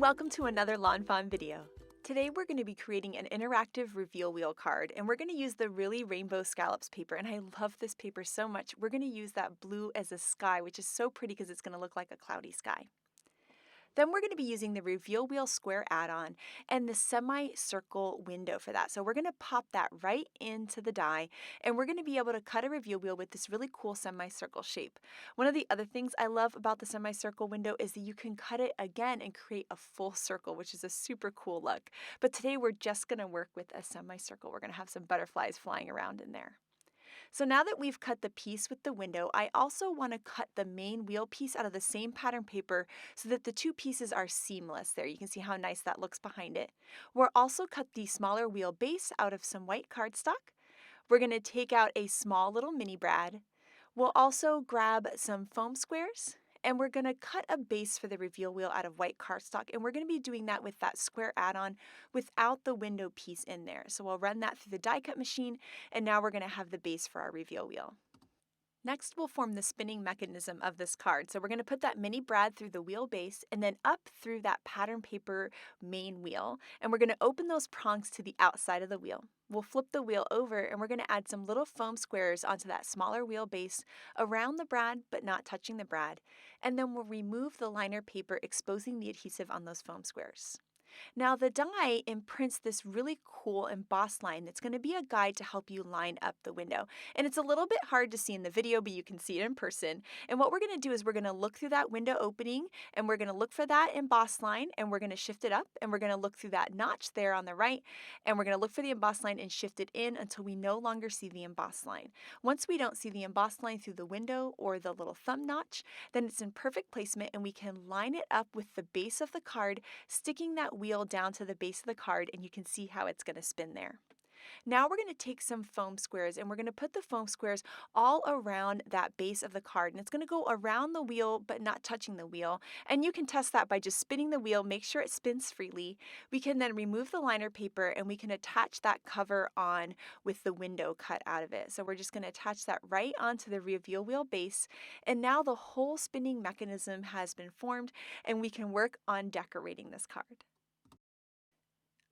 welcome to another lawnfawn video. Today we're going to be creating an interactive reveal wheel card, and we're going to use the really rainbow scallops paper, and I love this paper so much. We're going to use that blue as a sky, which is so pretty because it's going to look like a cloudy sky. Then we're going to be using the reveal wheel square add-on and the semicircle window for that. So we're going to pop that right into the die, and we're going to be able to cut a reveal wheel with this really cool semicircle shape. One of the other things I love about the semicircle window is that you can cut it again and create a full circle, which is a super cool look. But today we're just going to work with a semicircle. We're going to have some butterflies flying around in there. So now that we've cut the piece with the window, I also want to cut the main wheel piece out of the same pattern paper so that the two pieces are seamless there. You can see how nice that looks behind it. We'll also cut the smaller wheel base out of some white cardstock. We're going to take out a small little mini brad. We'll also grab some foam squares, and we're going to cut a base for the reveal wheel out of white cardstock, and we're going to be doing that with that square add-on without the window piece in there. So we'll run that through the die cut machine, and now we're going to have the base for our reveal wheel. Next, we'll form the spinning mechanism of this card. So we're going to put that mini brad through the wheel base and then up through that pattern paper main wheel, and we're going to open those prongs to the outside of the wheel. We'll flip the wheel over, and we're going to add some little foam squares onto that smaller wheel base around the brad but not touching the brad, and then we'll remove the liner paper, exposing the adhesive on those foam squares. Now the die imprints this really cool embossed line that's going to be a guide to help you line up the window. And it's a little bit hard to see in the video, but you can see it in person. And what we're going to do is we're going to look through that window opening, and we're going to look for that embossed line, and we're going to shift it up, and we're going to look through that notch there on the right, and we're going to look for the embossed line and shift it in until we no longer see the embossed line. Once we don't see the embossed line through the window or the little thumb notch, then it's in perfect placement, and we can line it up with the base of the card, sticking that wheel down to the base of the card, and you can see how it's going to spin there. Now we're going to take some foam squares, and we're going to put the foam squares all around that base of the card, and it's going to go around the wheel but not touching the wheel. And you can test that by just spinning the wheel, make sure it spins freely. We can then remove the liner paper, and we can attach that cover on with the window cut out of it. So we're just going to attach that right onto the reveal wheel base, and now the whole spinning mechanism has been formed, and we can work on decorating this card.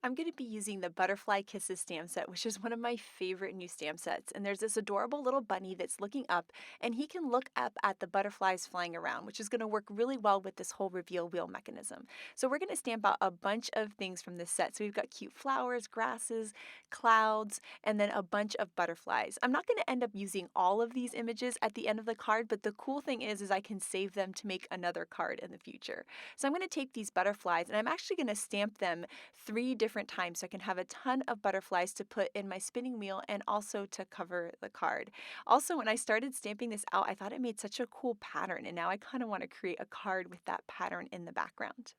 I'm going to be using the Butterfly Kisses stamp set, which is one of my favorite new stamp sets. And there's this adorable little bunny that's looking up, and he can look up at the butterflies flying around, which is going to work really well with this whole reveal wheel mechanism. So we're going to stamp out a bunch of things from this set. So we've got cute flowers, grasses, clouds, and then a bunch of butterflies. I'm not going to end up using all of these images at the end of the card, but the cool thing is I can save them to make another card in the future. So I'm going to take these butterflies, and I'm actually going to stamp them 3 different times so I can have a ton of butterflies to put in my spinning wheel and also to cover the card. Also, when I started stamping this out, I thought it made such a cool pattern, and now I kind of want to create a card with that pattern in the background.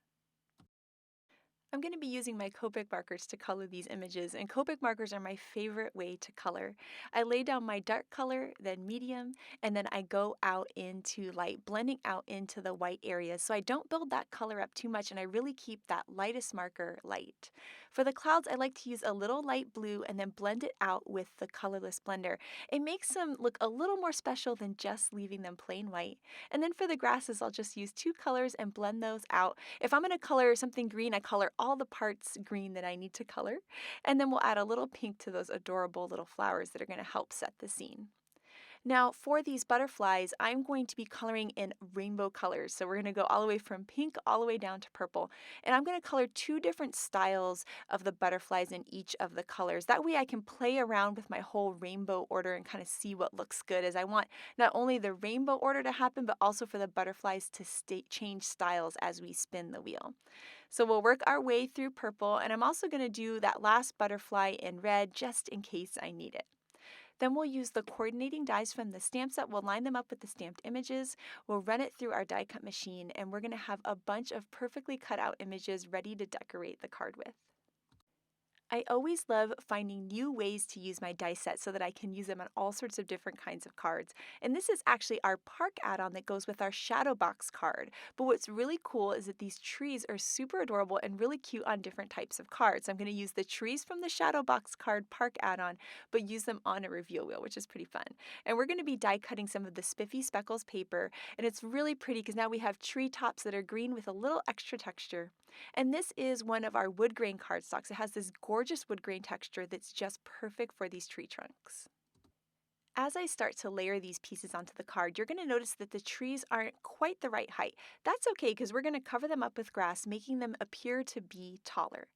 I'm going to be using my Copic markers to color these images, and Copic markers are my favorite way to color. I lay down my dark color, then medium, and then I go out into light, blending out into the white areas so I don't build that color up too much, and I really keep that lightest marker light. For the clouds, I like to use a little light blue and then blend it out with the colorless blender. It makes them look a little more special than just leaving them plain white. And then for the grasses, I'll just use 2 colors and blend those out. If I'm going to color something green, I color all the parts green that I need to color. And then we'll add a little pink to those adorable little flowers that are going to help set the scene. Now for these butterflies, I'm going to be coloring in rainbow colors. So we're going to go all the way from pink all the way down to purple. And I'm going to color 2 different styles of the butterflies in each of the colors. That way I can play around with my whole rainbow order and kind of see what looks good, as I want not only the rainbow order to happen, but also for the butterflies to change styles as we spin the wheel. So we'll work our way through purple, and I'm also going to do that last butterfly in red just in case I need it. Then we'll use the coordinating dies from the stamp set. We'll line them up with the stamped images. We'll run it through our die cut machine, and we're going to have a bunch of perfectly cut out images ready to decorate the card with. I always love finding new ways to use my die set so that I can use them on all sorts of different kinds of cards. And this is actually our park add-on that goes with our shadow box card. But what's really cool is that these trees are super adorable and really cute on different types of cards. I'm going to use the trees from the shadow box card park add-on, but use them on a reveal wheel, which is pretty fun. And we're going to be die cutting some of the spiffy speckles paper, and it's really pretty because now we have tree tops that are green with a little extra texture. And this is one of our wood grain cardstocks. It has this gorgeous wood grain texture that's just perfect for these tree trunks. As I start to layer these pieces onto the card, you're going to notice that the trees aren't quite the right height. That's okay because we're going to cover them up with grass, making them appear to be taller.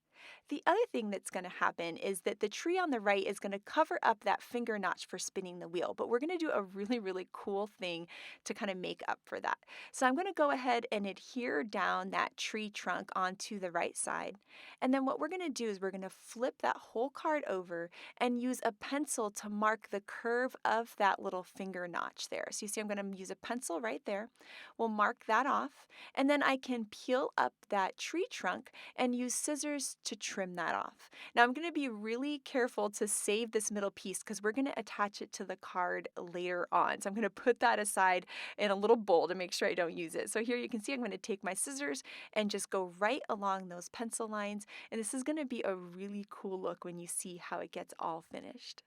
The other thing that's going to happen is that the tree on the right is going to cover up that finger notch for spinning the wheel, but we're going to do a really, really cool thing to kind of make up for that. So I'm going to go ahead and adhere down that tree trunk onto the right side. And then what we're going to do is we're going to flip that whole card over and use a pencil to mark the curve of that little finger notch there. So you see I'm going to use a pencil right there. We'll mark that off, and then I can peel up that tree trunk and use scissors to trim that off. Now I'm going to be really careful to save this middle piece because we're going to attach it to the card later on. So I'm going to put that aside in a little bowl to make sure I don't use it. So here you can see I'm going to take my scissors and just go right along those pencil lines, and this is going to be a really cool look when you see how it gets all finished.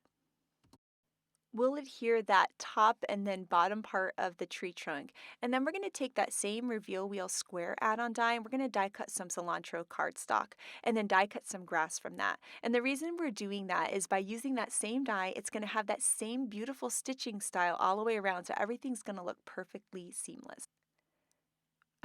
We'll adhere that top and then bottom part of the tree trunk. And then we're going to take that same reveal wheel square add-on die and we're going to die cut some cilantro cardstock and then die cut some grass from that. And the reason we're doing that is by using that same die, it's going to have that same beautiful stitching style all the way around, so everything's going to look perfectly seamless.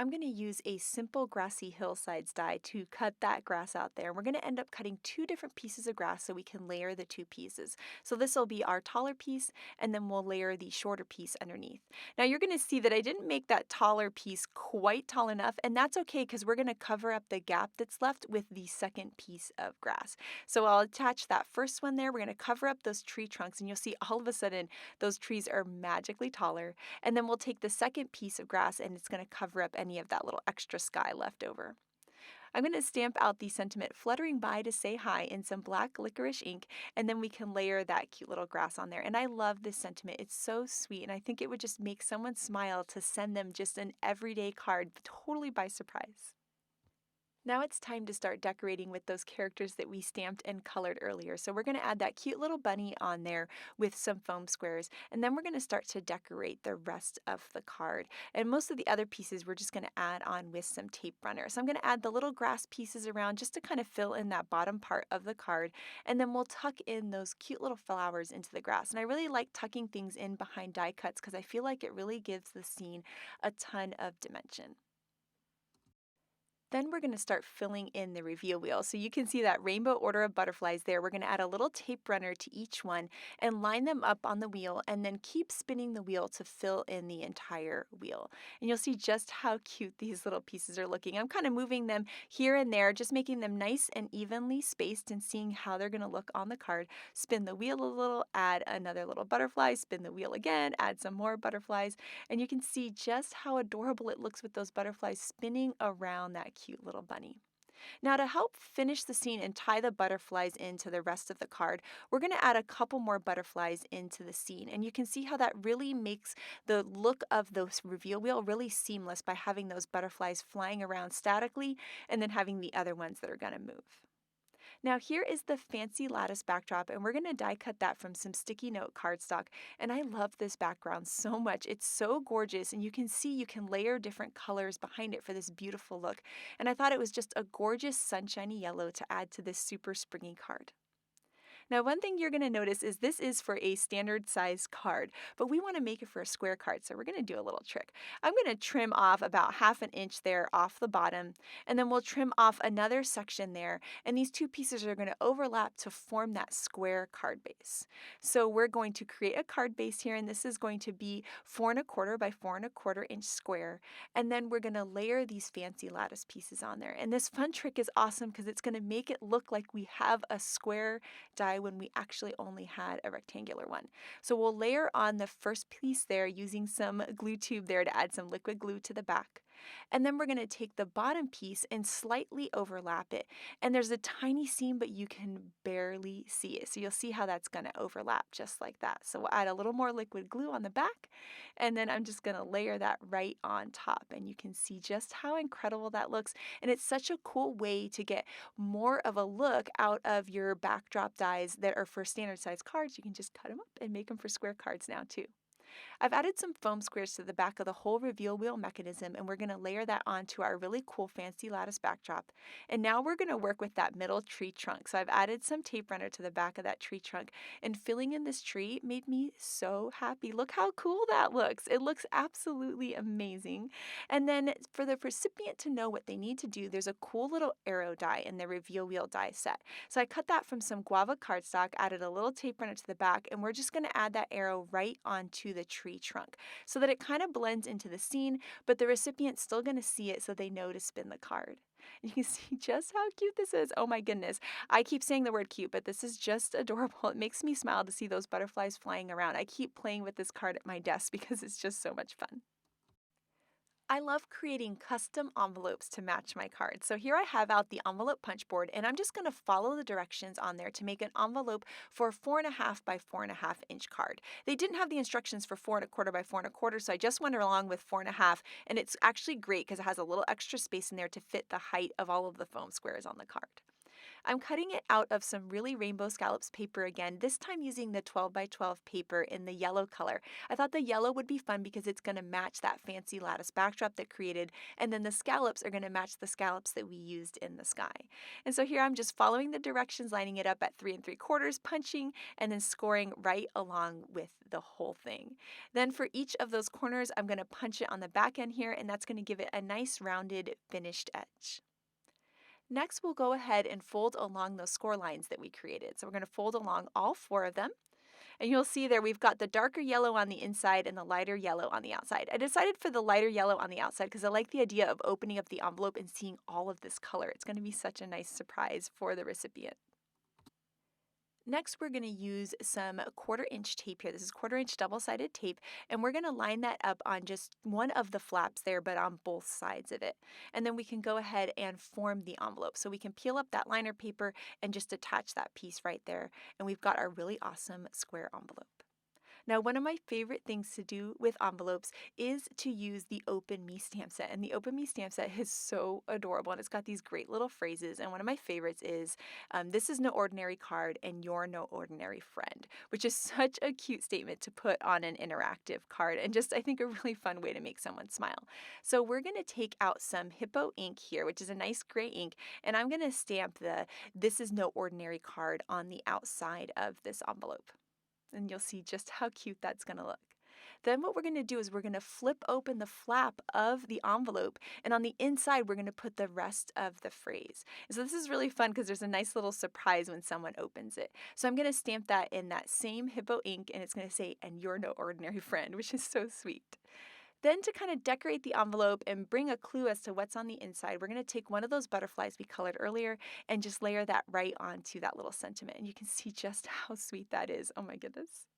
I'm going to use a simple Grassy Hillsides die to cut that grass out there. We're going to end up cutting two different pieces of grass so we can layer the two pieces. So this will be our taller piece, and then we'll layer the shorter piece underneath. Now you're going to see that I didn't make that taller piece quite tall enough, and that's okay because we're going to cover up the gap that's left with the second piece of grass. So I'll attach that first one there. We're going to cover up those tree trunks, and you'll see all of a sudden those trees are magically taller. And then we'll take the second piece of grass and it's going to cover up any of that little extra sky left over. I'm going to stamp out the sentiment "fluttering by to say hi" in some black licorice ink, and then we can layer that cute little grass on there. And I love this sentiment. It's so sweet, and I think it would just make someone smile to send them just an everyday card totally by surprise. Now it's time to start decorating with those characters that we stamped and colored earlier. So we're going to add that cute little bunny on there with some foam squares, and then we're going to start to decorate the rest of the card. And most of the other pieces we're just going to add on with some tape runner. So I'm going to add the little grass pieces around just to kind of fill in that bottom part of the card, and then we'll tuck in those cute little flowers into the grass. And I really like tucking things in behind die cuts because I feel like it really gives the scene a ton of dimension. Then we're going to start filling in the reveal wheel. So you can see that rainbow order of butterflies there. We're going to add a little tape runner to each one and line them up on the wheel and then keep spinning the wheel to fill in the entire wheel. And you'll see just how cute these little pieces are looking. I'm kind of moving them here and there, just making them nice and evenly spaced and seeing how they're going to look on the card. Spin the wheel a little, add another little butterfly, spin the wheel again, add some more butterflies, and you can see just how adorable it looks with those butterflies spinning around that cute little bunny. Now to help finish the scene and tie the butterflies into the rest of the card, we're going to add a couple more butterflies into the scene. And you can see how that really makes the look of the reveal wheel really seamless by having those butterflies flying around statically and then having the other ones that are going to move. Now here is the fancy lattice backdrop, and we're going to die cut that from some sticky note cardstock. And I love this background so much. It's so gorgeous, and you can see you can layer different colors behind it for this beautiful look. And I thought it was just a gorgeous sunshiny yellow to add to this super springy card. Now, one thing you're going to notice is this is for a standard size card, but we want to make it for a square card, so we're going to do a little trick. I'm going to trim off about 1/2 inch there off the bottom, and then we'll trim off another section there, and these two pieces are going to overlap to form that square card base. So we're going to create a card base here, and this is going to be 4¼ by 4¼ inch square, and then we're going to layer these fancy lattice pieces on there. And this fun trick is awesome because it's going to make it look like we have a square die when we actually only had a rectangular one. So we'll layer on the first piece there using some glue tube there to add some liquid glue to the back. And then we're going to take the bottom piece and slightly overlap it. And there's a tiny seam, but you can barely see it. So you'll see how that's going to overlap just like that. So we'll add a little more liquid glue on the back, and then I'm just going to layer that right on top. And you can see just how incredible that looks. And it's such a cool way to get more of a look out of your backdrop dies that are for standard size cards. You can just cut them up and make them for square cards now too. I've added some foam squares to the back of the whole reveal wheel mechanism, and we're going to layer that onto our really cool fancy lattice backdrop. And now we're going to work with that middle tree trunk. So I've added some tape runner to the back of that tree trunk, and filling in this tree made me so happy. Look how cool that looks. It looks absolutely amazing. And then for the recipient to know what they need to do, there's a cool little arrow die in the reveal wheel die set. So I cut that from some guava cardstock, added a little tape runner to the back, and we're just going to add that arrow right onto the tree trunk so that it kind of blends into the scene, but the recipient's still going to see it so they know to spin the card. You can see just how cute this is. Oh my goodness. I keep saying the word cute, but this is just adorable. It makes me smile to see those butterflies flying around. I keep playing with this card at my desk because it's just so much fun. I love creating custom envelopes to match my cards. So here I have out the envelope punch board, and I'm just going to follow the directions on there to make an envelope for a 4.5 by 4.5 inch card. They didn't have the instructions for 4.25 by 4.25, so I just went along with 4.5, and it's actually great because it has a little extra space in there to fit the height of all of the foam squares on the card. I'm cutting it out of some really rainbow scallops paper again, this time using the 12 by 12 paper in the yellow color. I thought the yellow would be fun because it's going to match that fancy lattice backdrop that created, and then the scallops are going to match the scallops that we used in the sky. And so here I'm just following the directions, lining it up at 3 3/4, punching, and then scoring right along with the whole thing. Then for each of those corners, I'm going to punch it on the back end here, and that's going to give it a nice rounded finished edge. Next, we'll go ahead and fold along those score lines that we created. So we're going to fold along all 4 of them. And you'll see there we've got the darker yellow on the inside and the lighter yellow on the outside. I decided for the lighter yellow on the outside because I like the idea of opening up the envelope and seeing all of this color. It's going to be such a nice surprise for the recipient. Next, we're going to use some 1/4 inch tape here. This is 1/4 inch double-sided tape, and we're going to line that up on just one of the flaps there, but on both sides of it. And then we can go ahead and form the envelope. So we can peel up that liner paper and just attach that piece right there, and we've got our really awesome square envelope. Now, one of my favorite things to do with envelopes is to use the Open Me stamp set. And the Open Me stamp set is so adorable, and it's got these great little phrases. And one of my favorites is, this is no ordinary card, and you're no ordinary friend, which is such a cute statement to put on an interactive card, and just, I think, a really fun way to make someone smile. So we're going to take out some Hippo ink here, which is a nice gray ink, and I'm going to stamp the This is no ordinary card on the outside of this envelope. And you'll see just how cute that's going to look. Then what we're going to do is we're going to flip open the flap of the envelope, and on the inside we're going to put the rest of the phrase. And so this is really fun because there's a nice little surprise when someone opens it. So I'm going to stamp that in that same Hippo ink, and it's going to say, and you're no ordinary friend, which is so sweet. Then to kind of decorate the envelope and bring a clue as to what's on the inside, we're going to take one of those butterflies we colored earlier and just layer that right onto that little sentiment. And you can see just how sweet that is. Oh my goodness.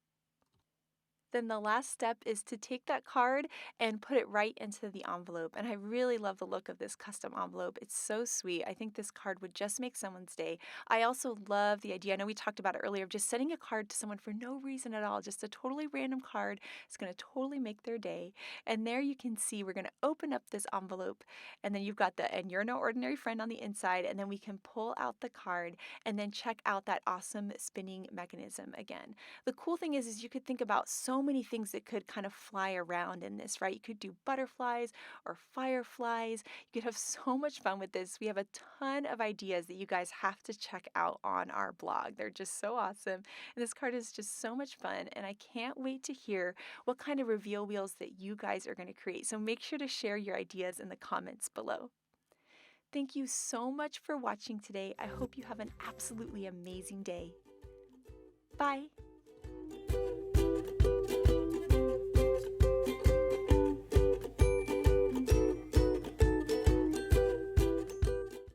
Then the last step is to take that card and put it right into the envelope. And I really love the look of this custom envelope. It's so sweet. I think this card would just make someone's day. I also love the idea, I know we talked about it earlier, of just sending a card to someone for no reason at all, just a totally random card. It's going to totally make their day. And there you can see we're going to open up this envelope, and then you've got the and you're no ordinary friend on the inside, and then we can pull out the card and then check out that awesome spinning mechanism again. The cool thing is you could think about so many things that could kind of fly around in this, right? You could do butterflies or fireflies. You could have so much fun with this. We have a ton of ideas that you guys have to check out on our blog. They're just so awesome. And this card is just so much fun, and I can't wait to hear what kind of reveal wheels that you guys are going to create. So make sure to share your ideas in the comments below. Thank you so much for watching today. I hope you have an absolutely amazing day. Bye.